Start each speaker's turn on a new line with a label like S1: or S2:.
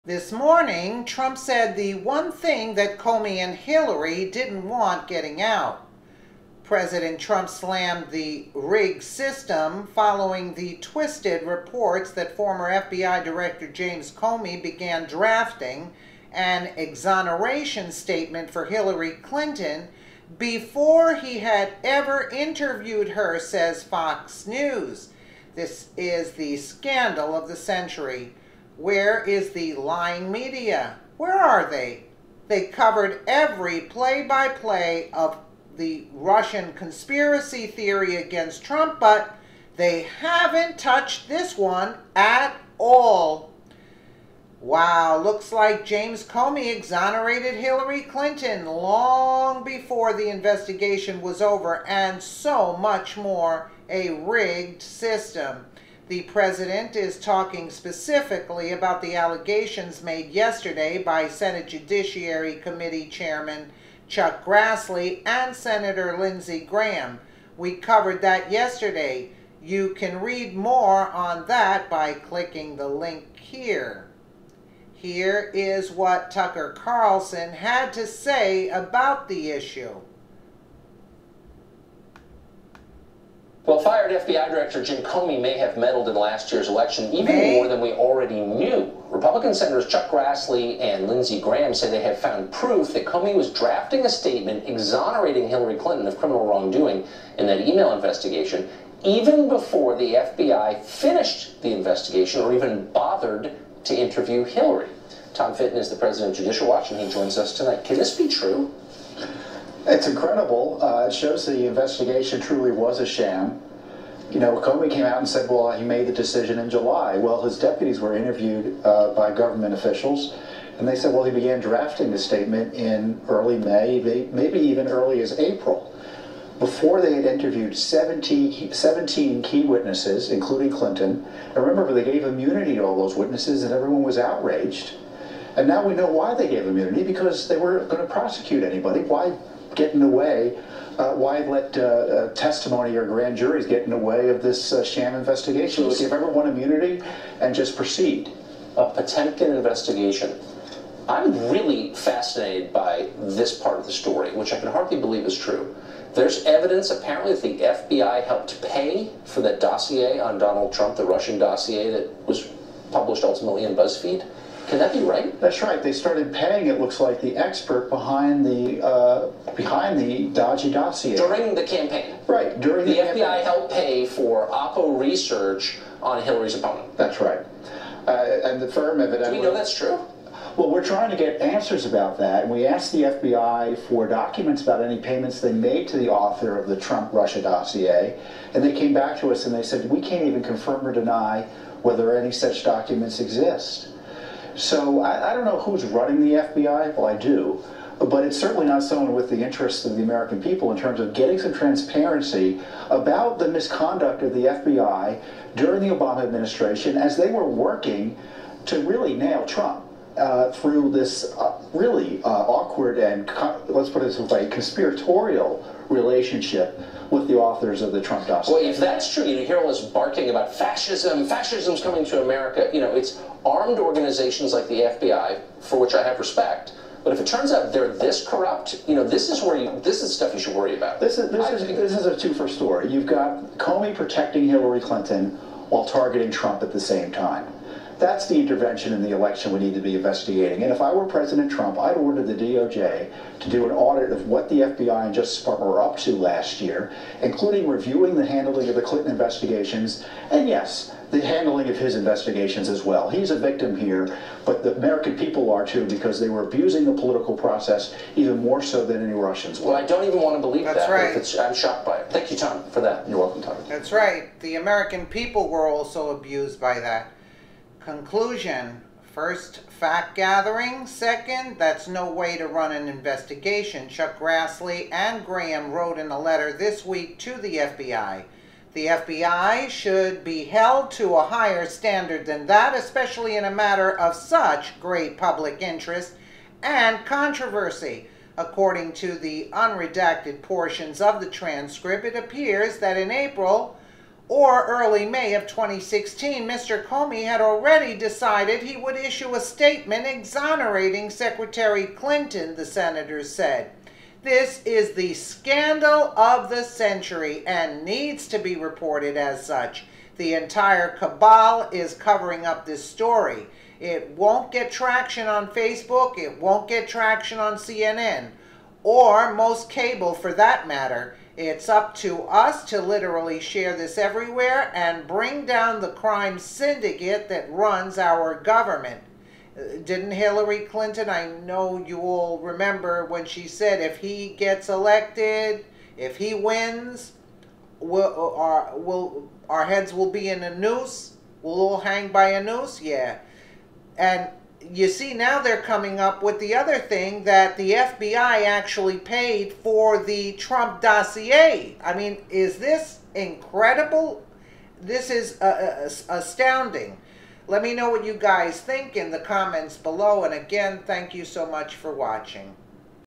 S1: This morning, Trump said the one thing that Comey and Hillary didn't want getting out. President Trump slammed the rigged system following the twisted reports that former FBI Director James Comey began drafting an exoneration statement for Hillary Clinton before he had ever interviewed her, says Fox News. This is the scandal of the century. Where is the lying media? Where are they? They covered every play-by-play of the Russian conspiracy theory against Trump, but they haven't touched this one at all. Wow, looks like James Comey exonerated Hillary Clinton long before the investigation was over, and so much more. A rigged system. The president is talking specifically about the allegations made yesterday by Senate Judiciary Committee Chairman Chuck Grassley and Senator Lindsey Graham. We covered that yesterday. You can read more on that by clicking the link here. Here is what Tucker Carlson had to say about the issue.
S2: Well, fired FBI Director Jim Comey may have meddled in last year's election even more than we already knew. Republican Senators Chuck Grassley and Lindsey Graham say they have found proof that Comey was drafting a statement exonerating Hillary Clinton of criminal wrongdoing in that email investigation even before the FBI finished the investigation or even bothered to interview Hillary. Tom Fitton is the president of Judicial Watch, and he joins us tonight. Can this be true?
S3: It's incredible. It shows the investigation truly was a sham. You know, Comey came out and said, well, he made the decision in July. Well, his deputies were interviewed by government officials, and they said, well, he began drafting the statement in early May, maybe even early as April, before they had interviewed 17 key witnesses, including Clinton. And remember, they gave immunity to all those witnesses, and everyone was outraged. And now we know why they gave immunity, because they weren't going to prosecute anybody. Why get in the way? Why let testimony or grand juries get in the way of this sham investigation? Let's give everyone immunity and just proceed.
S2: A Potemkin investigation. I'm really fascinated by this part of the story, which I can hardly believe is true. There's evidence apparently that the FBI helped pay for that dossier on Donald Trump, the Russian dossier that was published ultimately in BuzzFeed. Can that be right?
S3: That's right. They started paying, it looks like, the expert behind the dodgy dossier.
S2: During the campaign.
S3: Right. During the campaign.
S2: FBI helped pay for Oppo research on Hillary's opponent.
S3: That's right. And the firm evidently...
S2: Do we know that's true?
S3: Well, we're trying to get answers about that, and we asked the FBI for documents about any payments they made to the author of the Trump-Russia dossier, and they came back to us and they said, we can't even confirm or deny whether any such documents exist. So I don't know who's running the FBI. Well, I do. But it's certainly not someone with the interests of the American people in terms of getting some transparency about the misconduct of the FBI during the Obama administration as they were working to really nail Trump through this really awkward and, let's put it this way, conspiratorial relationship with the authors of the Trump dossier.
S2: Well, if that's true, you hear all this barking about fascism, fascism's coming to America. You know, it's armed organizations like the FBI, for which I have respect. But if it turns out they're this corrupt, you know, this is stuff you should worry about.
S3: This is a two-for story. You've got Comey protecting Hillary Clinton while targeting Trump at the same time. That's the intervention in the election we need to be investigating. And if I were President Trump, I'd order the DOJ to do an audit of what the FBI and Justice Department were up to last year, including reviewing the handling of the Clinton investigations, and yes, the handling of his investigations as well. He's a victim here, but the American people are too, because they were abusing the political process even more so than any Russians were.
S2: Well, I don't even want to believe that.
S1: That's right.
S2: I'm shocked by it. Thank you, Tom, for that.
S3: You're welcome, Tom.
S1: That's right. The American people were also abused by that. Conclusion. First, fact gathering. Second, that's no way to run an investigation. Chuck Grassley and Graham wrote in a letter this week to the FBI. The FBI should be held to a higher standard than that, especially in a matter of such great public interest and controversy. According to the unredacted portions of the transcript, it appears that in April, or early May of 2016, Mr. Comey had already decided he would issue a statement exonerating Secretary Clinton, the senators said. This is the scandal of the century and needs to be reported as such. The entire cabal is covering up this story. It won't get traction on Facebook, it won't get traction on CNN, or most cable for that matter. It's up to us to literally share this everywhere and bring down the crime syndicate that runs our government. Didn't Hillary Clinton, I know you all remember when she said if he gets elected, if he wins, our heads will be in a noose? We'll all hang by a noose? Yeah. And you see, now they're coming up with the other thing that the FBI actually paid for the Trump dossier. I mean, is this incredible? This is astounding. Let me know what you guys think in the comments below. And again, thank you so much for watching.